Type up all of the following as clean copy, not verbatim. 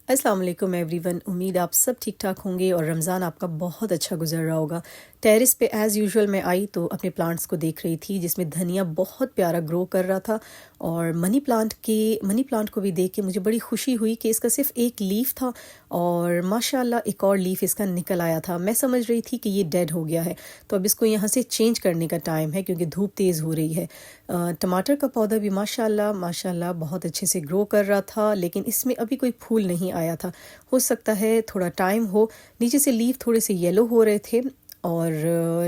अस्सलाम वालेकुम एवरीवन। उम्मीद आप सब ठीक ठाक होंगे और रमज़ान आपका बहुत अच्छा गुजर रहा होगा। टेरेस पे एज़ यूजुअल मैं आई तो अपने प्लांट्स को देख रही थी जिसमें धनिया बहुत प्यारा ग्रो कर रहा था और मनी प्लांट को भी देख के मुझे बड़ी खुशी हुई कि इसका सिर्फ एक लीफ था और माशाल्लाह एक और लीफ इसका निकल आया था। मैं समझ रही थी कि ये डेड हो गया है, तो अब इसको यहाँ से चेंज करने का टाइम है क्योंकि धूप तेज़ हो रही है। टमाटर का पौधा भी माशाल्लाह माशाल्लाह बहुत अच्छे से ग्रो कर रहा था, लेकिन इसमें अभी कोई फूल नहीं आया था। हो सकता है थोड़ा टाइम हो। नीचे से लीफ थोड़े से येलो हो रहे थे और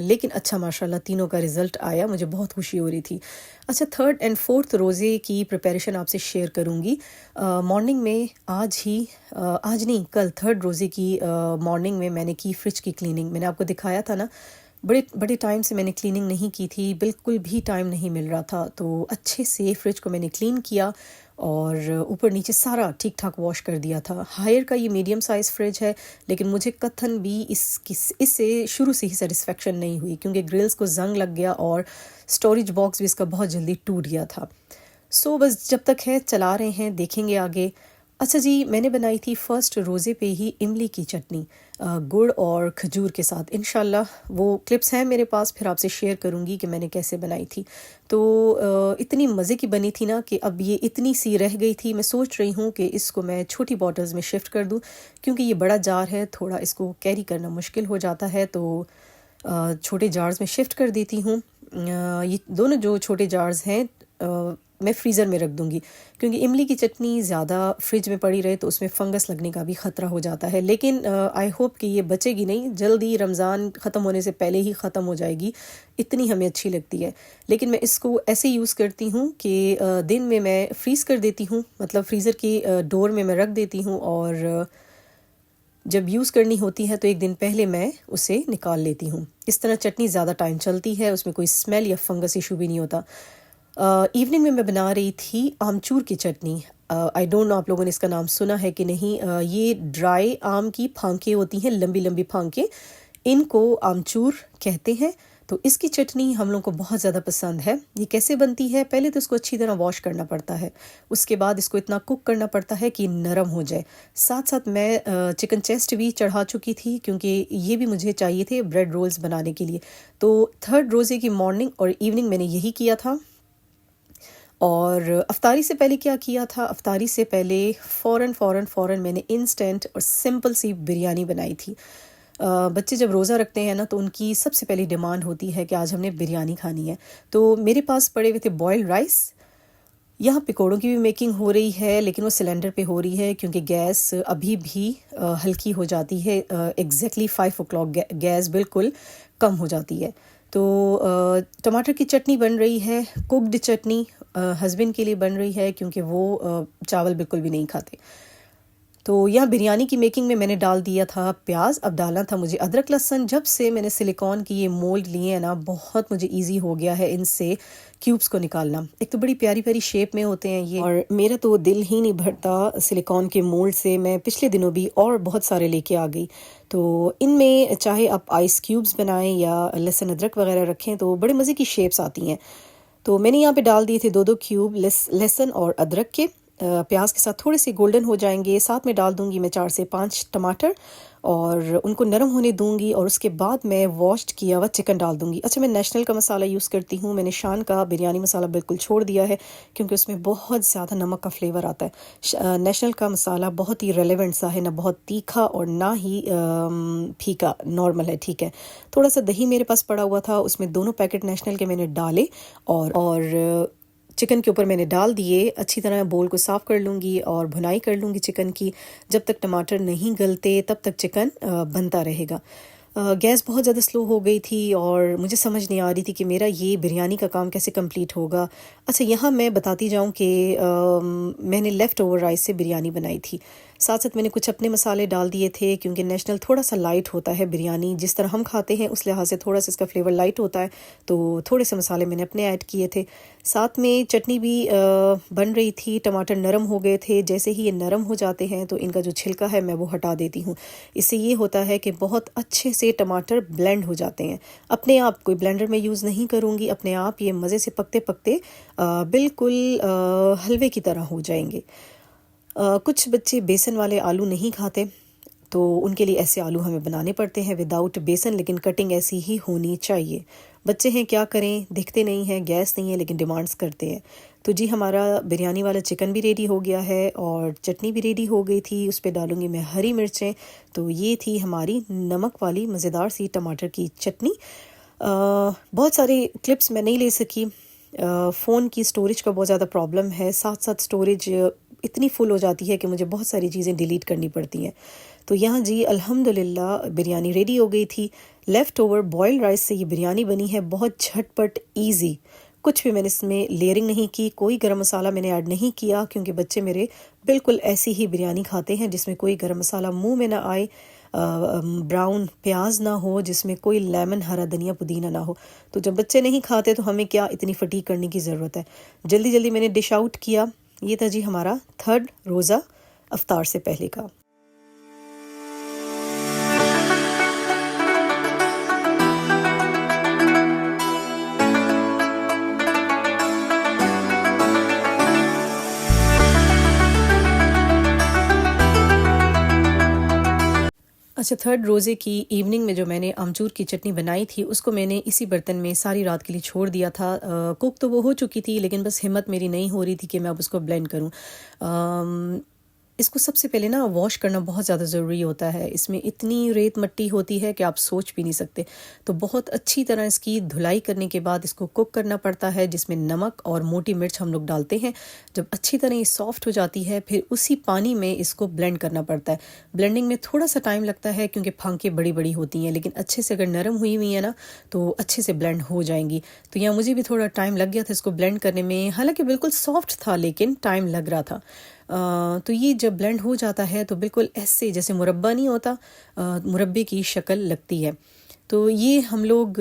लेकिन अच्छा माशाल्लाह तीनों का रिज़ल्ट आया, मुझे बहुत खुशी हो रही थी। अच्छा, थर्ड एंड फोर्थ रोज़े की प्रिपरेशन आपसे शेयर करूँगी। मॉर्निंग में आज नहीं कल थर्ड रोज़े की मॉर्निंग में मैंने की फ्रिज की क्लीनिंग। मैंने आपको दिखाया था ना, बड़े बड़े टाइम से मैंने क्लीनिंग नहीं की थी, बिल्कुल भी टाइम नहीं मिल रहा था। तो अच्छे से फ्रिज को मैंने क्लीन किया और ऊपर नीचे सारा ठीक ठाक वॉश कर दिया था। हायर का ये मीडियम साइज़ फ्रिज है, लेकिन मुझे कथन भी इससे शुरू से ही सेटिस्फेक्शन नहीं हुई क्योंकि ग्रिल्स को जंग लग गया और स्टोरेज बॉक्स भी इसका बहुत जल्दी टूट गया था। बस जब तक है चला रहे हैं, देखेंगे आगे। अच्छा जी, मैंने बनाई थी फर्स्ट रोज़े पे ही इमली की चटनी गुड़ और खजूर के साथ। इंशाल्लाह वो क्लिप्स हैं मेरे पास, फिर आपसे शेयर करूँगी कि मैंने कैसे बनाई थी। तो इतनी मज़े की बनी थी ना कि अब ये इतनी सी रह गई थी। मैं सोच रही हूँ कि इसको मैं छोटी बॉटल्स में शिफ्ट कर दूँ क्योंकि ये बड़ा जार है, थोड़ा इसको कैरी करना मुश्किल हो जाता है। तो छोटे जार्स में शिफ्ट कर देती हूँ। ये दोनों जो छोटे जार्स हैं मैं फ्रीज़र में रख दूँगी क्योंकि इमली की चटनी ज़्यादा फ्रिज में पड़ी रहे तो उसमें फंगस लगने का भी ख़तरा हो जाता है। लेकिन आई होप कि ये बचेगी नहीं, जल्दी रमज़ान ख़त्म होने से पहले ही ख़त्म हो जाएगी, इतनी हमें अच्छी लगती है। लेकिन मैं इसको ऐसे यूज़ करती हूँ कि दिन में मैं फ्रीज़ कर देती हूँ, मतलब फ्रीज़र की डोर में मैं रख देती हूँ और जब यूज़ करनी होती है तो एक दिन पहले मैं उसे निकाल लेती हूँ। इस तरह चटनी ज़्यादा टाइम चलती है, उसमें कोई स्मेल या फंगस इशू भी नहीं होता। इवनिंग में मैं बना रही थी आमचूर की चटनी। आई डोंट नो आप लोगों ने इसका नाम सुना है कि नहीं। ये ड्राई आम की फांकें होती हैं, लंबी लंबी फांकें, इनको आमचूर कहते हैं। तो इसकी चटनी हम लोग को बहुत ज़्यादा पसंद है। ये कैसे बनती है? पहले तो इसको अच्छी तरह वॉश करना पड़ता है, उसके बाद इसको इतना कुक करना पड़ता है कि नरम हो जाए। साथ साथ मैं चिकन चेस्ट भी चढ़ा चुकी थी क्योंकि ये भी मुझे चाहिए थे ब्रेड रोल्स बनाने के लिए। तो थर्ड रोज़े की मॉर्निंग और इवनिंग मैंने यही किया था। और अफ्तारी से पहले क्या किया था? अफ्तारी से पहले फ़ौरन मैंने इंस्टेंट और सिंपल सी बिरयानी बनाई थी। बच्चे जब रोज़ा रखते हैं ना तो उनकी सबसे पहली डिमांड होती है कि आज हमने बिरयानी खानी है। तो मेरे पास पड़े हुए थे बॉइल्ड राइस। यहाँ पकौड़ों की भी मेकिंग हो रही है, लेकिन वो सिलेंडर पे हो रही है क्योंकि गैस अभी भी हल्की हो जाती है। एग्जैक्टली 5 o'clock गैस बिल्कुल कम हो जाती है। तो टमाटर की चटनी बन रही है, कुक्ड चटनी हस्बैंड के लिए बन रही है क्योंकि वो चावल बिल्कुल भी नहीं खाते। तो यहाँ बिरयानी की मेकिंग में मैंने डाल दिया था प्याज। अब डालना था मुझे अदरक लहसुन। जब से मैंने सिलिकॉन की ये मोल्ड लिए हैं ना, बहुत मुझे इजी हो गया है इनसे क्यूब्स को निकालना। एक तो बड़ी प्यारी प्यारी शेप में होते हैं ये, और मेरा तो दिल ही नहीं भरता सिलिकॉन के मोल्ड से। मैं पिछले दिनों भी और बहुत सारे लेके आ गई। तो इनमें चाहे आप आइस क्यूब्स बनाएं या लहसुन अदरक वगैरह रखें तो बड़े मज़े की शेप्स आती हैं। तो मैंने यहाँ पे डाल दिए थे 2-2 क्यूब लहसुन और अदरक के। प्याज के साथ थोड़े से गोल्डन हो जाएंगे, साथ में डाल दूंगी मैं 4 से 5 टमाटर और उनको नरम होने दूंगी। और उसके बाद मैं वॉश्ड किया हुआ चिकन डाल दूंगी। अच्छा, मैं नेशनल का मसाला यूज़ करती हूँ। मैंने शान का बिरयानी मसाला बिल्कुल छोड़ दिया है क्योंकि उसमें बहुत ज़्यादा नमक का फ्लेवर आता है। नेशनल का मसाला बहुत ही रेलेवेंट सा है, ना बहुत तीखा और ना ही फीका, नॉर्मल है, ठीक है। थोड़ा सा दही मेरे पास पड़ा हुआ था, उसमें दोनों पैकेट नेशनल के मैंने डाले और चिकन के ऊपर मैंने डाल दिए। अच्छी तरह बोल को साफ़ कर लूँगी और भुनाई कर लूँगी चिकन की। जब तक टमाटर नहीं गलते तब तक चिकन बनता रहेगा। गैस बहुत ज़्यादा स्लो हो गई थी और मुझे समझ नहीं आ रही थी कि मेरा ये बिरयानी का काम कैसे कंप्लीट होगा। अच्छा, यहाँ मैं बताती जाऊँ कि मैंने लेफ़्ट ओवर राइस से बिरयानी बनाई थी। साथ साथ मैंने कुछ अपने मसाले डाल दिए थे क्योंकि नेशनल थोड़ा सा लाइट होता है बिरयानी, जिस तरह हम खाते हैं उस लिहाज से थोड़ा सा इसका फ्लेवर लाइट होता है। तो थोड़े से मसाले मैंने अपने ऐड किए थे। साथ में चटनी भी बन रही थी। टमाटर नरम हो गए थे। जैसे ही ये नरम हो जाते हैं तो इनका जो छिलका है मैं वो हटा देती हूँ। इससे ये होता है कि बहुत अच्छे से टमाटर ब्लेंड हो जाते हैं अपने आप। कोई ब्लेंडर में यूज़ नहीं करूँगी, अपने आप ये मज़े से पकते पकते बिल्कुल हलवे की तरह हो जाएंगे। कुछ बच्चे बेसन वाले आलू नहीं खाते, तो उनके लिए ऐसे आलू हमें बनाने पड़ते हैं विदाउट बेसन, लेकिन कटिंग ऐसी ही होनी चाहिए। बच्चे हैं क्या करें, दिखते नहीं हैं, गैस नहीं है, लेकिन डिमांड्स करते हैं। तो जी हमारा बिरयानी वाला चिकन भी रेडी हो गया है और चटनी भी रेडी हो गई थी। उस पर डालूंगी मैं हरी मिर्चें। तो ये थी हमारी नमक वाली मज़ेदार सी टमाटर की चटनी। बहुत सारे क्लिप्स मैं नहीं ले सकी, फ़ोन की स्टोरेज का बहुत ज़्यादा प्रॉब्लम है, साथ साथ स्टोरेज इतनी फुल हो जाती है कि मुझे बहुत सारी चीज़ें डिलीट करनी पड़ती हैं। तो यहाँ जी अल्हम्दुलिल्लाह बिरयानी रेडी हो गई थी। लेफ़्ट ओवर बॉयल्ड राइस से ये बिरयानी बनी है, बहुत झटपट ईज़ी। कुछ भी मैंने इसमें लेयरिंग नहीं की, कोई गरम मसाला मैंने ऐड नहीं किया, क्योंकि बच्चे मेरे बिल्कुल ऐसी ही बिरयानी खाते हैं जिसमें कोई गरम मसाला मुंह में ना आए, ब्राउन प्याज ना हो, जिसमें कोई लेमन, हरा धनिया, पुदीना ना हो। तो जब बच्चे नहीं खाते तो हमें क्या इतनी फटीक करने की ज़रूरत है। जल्दी जल्दी मैंने डिश आउट किया। ये था जी हमारा 3rd रोज़ा अफ्तार से पहले का। अच्छा, 3rd रोज़े की इवनिंग में जो मैंने आमचूर की चटनी बनाई थी, उसको मैंने इसी बर्तन में सारी रात के लिए छोड़ दिया था। कुक तो वो हो चुकी थी, लेकिन बस हिम्मत मेरी नहीं हो रही थी कि मैं अब उसको ब्लेंड करूं। इसको सबसे पहले ना वॉश करना बहुत ज़्यादा ज़रूरी होता है। इसमें इतनी रेत मट्टी होती है कि आप सोच भी नहीं सकते। तो बहुत अच्छी तरह इसकी धुलाई करने के बाद इसको कुक करना पड़ता है, जिसमें नमक और मोटी मिर्च हम लोग डालते हैं। जब अच्छी तरह ये सॉफ्ट हो जाती है, फिर उसी पानी में इसको ब्लेंड करना पड़ता है। ब्लेंडिंग में थोड़ा सा टाइम लगता है क्योंकि फांकें बड़ी बड़ी होती हैं, लेकिन अच्छे से अगर नरम हुई हुई है ना तो अच्छे से ब्लेंड हो जाएंगी। तो यहाँ मुझे भी थोड़ा टाइम लग गया था इसको ब्लेंड करने में। हालांकि बिल्कुल सॉफ्ट था, लेकिन टाइम लग रहा था। तो ये जब ब्लेंड हो जाता है तो बिल्कुल ऐसे जैसे मुरब्बा नहीं होता, मुरब्बे की शक्ल लगती है। तो ये हम लोग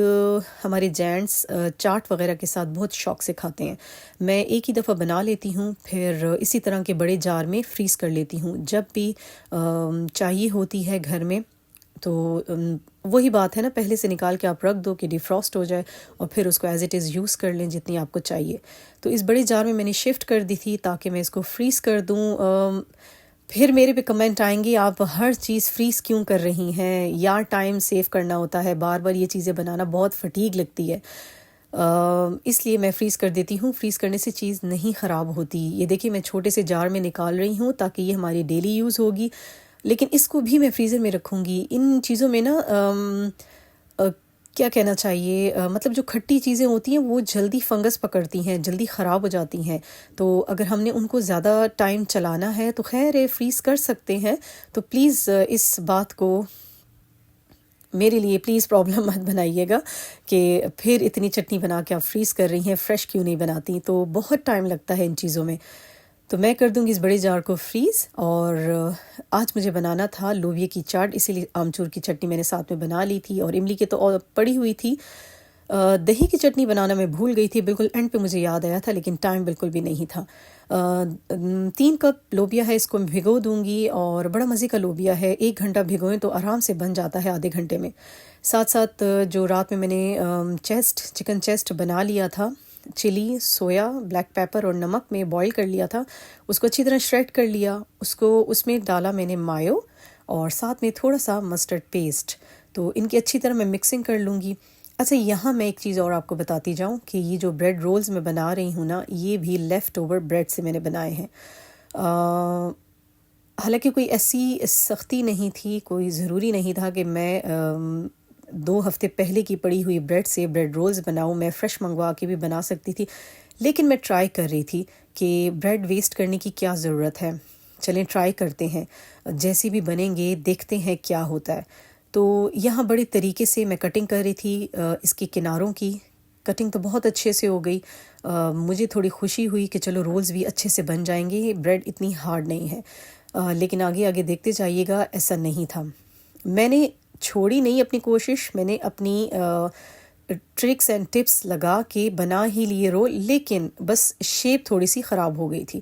हमारे जेंट्स चाट वगैरह के साथ बहुत शौक से खाते हैं। मैं एक ही दफ़ा बना लेती हूँ, फिर इसी तरह के बड़े जार में फ्रीज़ कर लेती हूँ। जब भी चाहिए होती है घर में, तो वही बात है ना, पहले से निकाल के आप रख दो कि डिफ्रॉस्ट हो जाए और फिर उसको एज़ इट इज़ यूज़ कर लें जितनी आपको चाहिए। तो इस बड़े जार में मैंने शिफ्ट कर दी थी ताकि मैं इसको फ्रीज़ कर दूँ। फिर मेरे पे कमेंट आएंगे, आप हर चीज़ फ्रीज़ क्यों कर रही हैं, यार टाइम सेव करना होता है, बार बार ये चीज़ें बनाना बहुत फटीग लगती है। इसलिए मैं फ़्रीज़ कर देती हूँ। फ्रीज़ करने से चीज़ नहीं ख़राब होती। ये देखिए मैं छोटे से जार में निकाल रही हूँ ताकि ये हमारी डेली यूज़ होगी, लेकिन इसको भी मैं फ्रीज़र में रखूँगी। इन चीज़ों में ना क्या कहना चाहिए, मतलब जो खट्टी चीज़ें होती हैं वो जल्दी फंगस पकड़ती हैं, जल्दी ख़राब हो जाती हैं। तो अगर हमने उनको ज़्यादा टाइम चलाना है तो खैर है, फ्रीज़ कर सकते हैं। तो प्लीज़ इस बात को मेरे लिए प्लीज़ प्रॉब्लम मत बनाइएगा कि फिर इतनी चटनी बना के आप फ्रीज़ कर रही हैं, फ़्रेश क्यों नहीं बनाती। तो बहुत टाइम लगता है इन चीज़ों में। तो मैं कर दूंगी इस बड़े जार को फ्रीज़। और आज मुझे बनाना था लोबिया की चाट, इसीलिए आमचूर की चटनी मैंने साथ में बना ली थी और इमली की तो और पड़ी हुई थी। दही की चटनी बनाना मैं भूल गई थी, बिल्कुल एंड पे मुझे याद आया था, लेकिन टाइम बिल्कुल भी नहीं था। 3 कप लोबिया है, इसको मैं भिगो दूंगी और बड़ा मज़े का लोबिया है। 1 घंटा भिगोएं तो आराम से बन जाता है आधे घंटे में। साथ साथ जो रात में मैंने चिकन चेस्ट बना लिया था, चिली, सोया, ब्लैक पेपर और नमक में बॉईल कर लिया था, उसको अच्छी तरह श्रेड कर लिया। उसको उसमें डाला मैंने मायो और साथ में थोड़ा सा मस्टर्ड पेस्ट। तो इनकी अच्छी तरह मैं मिक्सिंग कर लूँगी। अच्छा, यहाँ मैं एक चीज़ और आपको बताती जाऊँ कि ये जो ब्रेड रोल्स मैं बना रही हूँ ना, ये भी लेफ़्ट ओवर ब्रेड से मैंने बनाए हैं। हालांकि कोई ऐसी सख्ती नहीं थी, कोई ज़रूरी नहीं था कि मैं 2 हफ्ते पहले की पड़ी हुई ब्रेड से ब्रेड रोल्स बनाऊँ। मैं फ़्रेश मंगवा के भी बना सकती थी, लेकिन मैं ट्राई कर रही थी कि ब्रेड वेस्ट करने की क्या ज़रूरत है। चलें ट्राई करते हैं, जैसे भी बनेंगे देखते हैं क्या होता है। तो यहाँ बड़े तरीके से मैं कटिंग कर रही थी। इसके किनारों की कटिंग तो बहुत अच्छे से हो गई। मुझे थोड़ी खुशी हुई कि चलो रोल्स भी अच्छे से बन जाएंगे, ब्रेड इतनी हार्ड नहीं है। लेकिन आगे आगे देखते जाइएगा, ऐसा नहीं था। मैंने छोड़ी नहीं अपनी कोशिश, मैंने अपनी ट्रिक्स एंड टिप्स लगा के बना ही लिए रोल, लेकिन बस शेप थोड़ी सी ख़राब हो गई थी।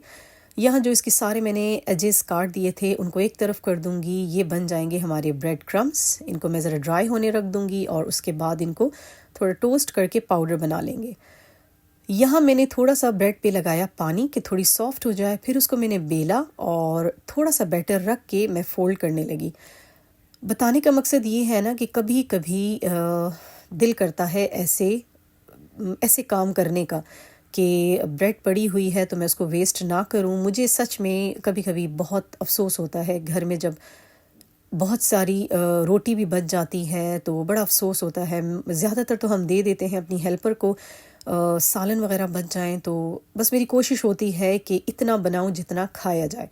यहाँ जो इसके सारे मैंने एजेस काट दिए थे उनको एक तरफ कर दूंगी। ये बन जाएंगे हमारे ब्रेड क्रम्स। इनको मैं ज़रा ड्राई होने रख दूंगी और उसके बाद इनको थोड़ा टोस्ट करके पाउडर बना लेंगे। यहाँ मैंने थोड़ा सा ब्रेड पे लगाया पानी कि थोड़ी सॉफ्ट हो जाए, फिर उसको मैंने बेला और थोड़ा सा बैटर रख के मैं फ़ोल्ड करने लगी। बताने का मकसद ये है ना कि कभी कभी दिल करता है ऐसे काम करने का कि ब्रेड पड़ी हुई है तो मैं उसको वेस्ट ना करूं। मुझे सच में कभी कभी बहुत अफसोस होता है घर में जब बहुत सारी रोटी भी बच जाती है तो बड़ा अफसोस होता है। ज़्यादातर तो हम दे देते हैं अपनी हेल्पर को, सालन वगैरह बच जाएं तो बस मेरी कोशिश होती है कि इतना बनाऊं जितना खाया जाए।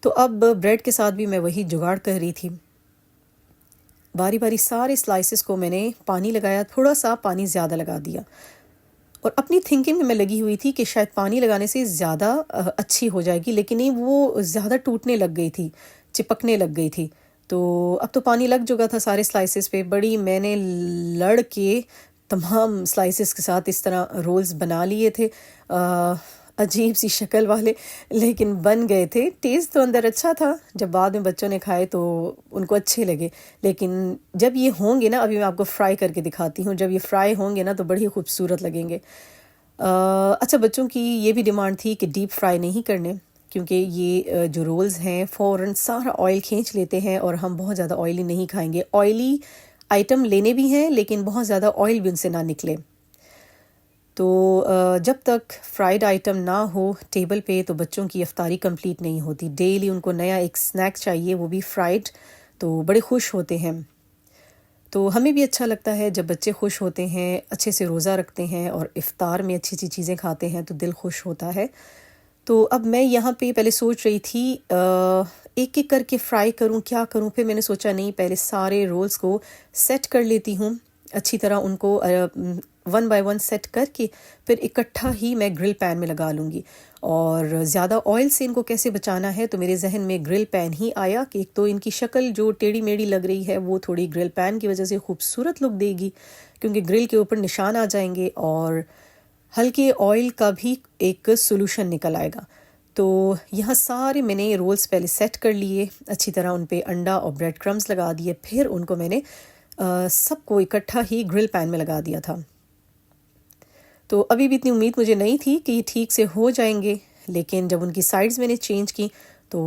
तो अब ब्रेड के साथ भी मैं वही जुगाड़ कर रही थी। बारी बारी सारे स्लाइसेस को मैंने पानी लगाया, थोड़ा सा पानी ज़्यादा लगा दिया और अपनी थिंकिंग में मैं लगी हुई थी कि शायद पानी लगाने से ज़्यादा अच्छी हो जाएगी, लेकिन नहीं, वो ज़्यादा टूटने लग गई थी, चिपकने लग गई थी। तो अब तो पानी लग चुका था सारे स्लाइसेस पे। बड़ी मैंने लड़ के तमाम स्लाइसेस के साथ इस तरह रोल्स बना लिए थे, अजीब सी शक्ल वाले, लेकिन बन गए थे। टेस्ट तो अंदर अच्छा था, जब बाद में बच्चों ने खाए तो उनको अच्छे लगे। लेकिन जब ये होंगे ना, अभी मैं आपको फ्राई करके दिखाती हूँ, जब ये फ्राई होंगे ना तो बड़ी खूबसूरत लगेंगे। अच्छा, बच्चों की ये भी डिमांड थी कि डीप फ्राई नहीं करने, क्योंकि ये जो रोल्स हैं फ़ौरन सारा ऑयल खींच लेते हैं और हम बहुत ज़्यादा ऑयली नहीं खाएंगे। ऑयली आइटम लेने भी हैं लेकिन बहुत ज़्यादा ऑयल भी उनसे ना निकले। तो जब तक फ्राइड आइटम ना हो टेबल पे तो बच्चों की इफ्तारी कंप्लीट नहीं होती। डेली उनको नया एक स्नैक चाहिए, वो भी फ्राइड, तो बड़े खुश होते हैं। तो हमें भी अच्छा लगता है जब बच्चे खुश होते हैं, अच्छे से रोज़ा रखते हैं और इफ़्तार में अच्छी अच्छी चीज़ें खाते हैं तो दिल खुश होता है। तो अब मैं यहाँ पे पहले सोच रही थी एक एक करके फ्राई करूँ, क्या करूँ। फिर मैंने सोचा नहीं, पहले सारे रोल्स को सेट कर लेती हूँ अच्छी तरह, उनको वन बाय वन सेट करके फिर इकट्ठा ही मैं ग्रिल पैन में लगा लूँगी। और ज़्यादा ऑयल से इनको कैसे बचाना है तो मेरे जहन में ग्रिल पैन ही आया कि एक तो इनकी शक्ल जो टेढ़ी मेढ़ी लग रही है वो थोड़ी ग्रिल पैन की वजह से खूबसूरत लुक देगी, क्योंकि ग्रिल के ऊपर निशान आ जाएंगे और हल्के ऑयल का भी एक सॉल्यूशन निकल आएगा। तो यहाँ सारे मैंने रोल्स पहले सेट कर लिए अच्छी तरह, उन पे अंडा और ब्रेड क्रम्स लगा दिए, फिर उनको मैंने सबको इकट्ठा ही ग्रिल पैन में लगा दिया था। तो अभी भी इतनी उम्मीद मुझे नहीं थी कि ये ठीक से हो जाएंगे, लेकिन जब उनकी साइड्स मैंने चेंज की तो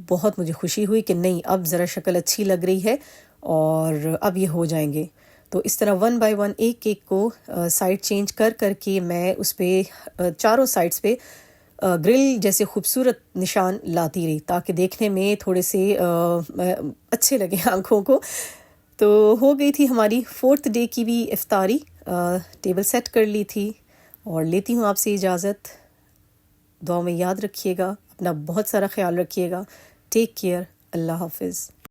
बहुत मुझे खुशी हुई कि नहीं, अब ज़रा शक्ल अच्छी लग रही है और अब ये हो जाएंगे। तो इस तरह वन बाय वन एक एक को साइड चेंज कर करके मैं उस पर चारों साइड्स पे ग्रिल जैसे खूबसूरत निशान लाती रही, ताकि देखने में थोड़े से अच्छे लगे आँखों को। तो हो गई थी हमारी 4th डे की भी इफ्तारी, टेबल सेट कर ली थी और लेती हूँ आपसे इजाज़त। दुआ में याद रखिएगा, अपना बहुत सारा ख्याल रखिएगा। टेक केयर, अल्लाह हाफिज़।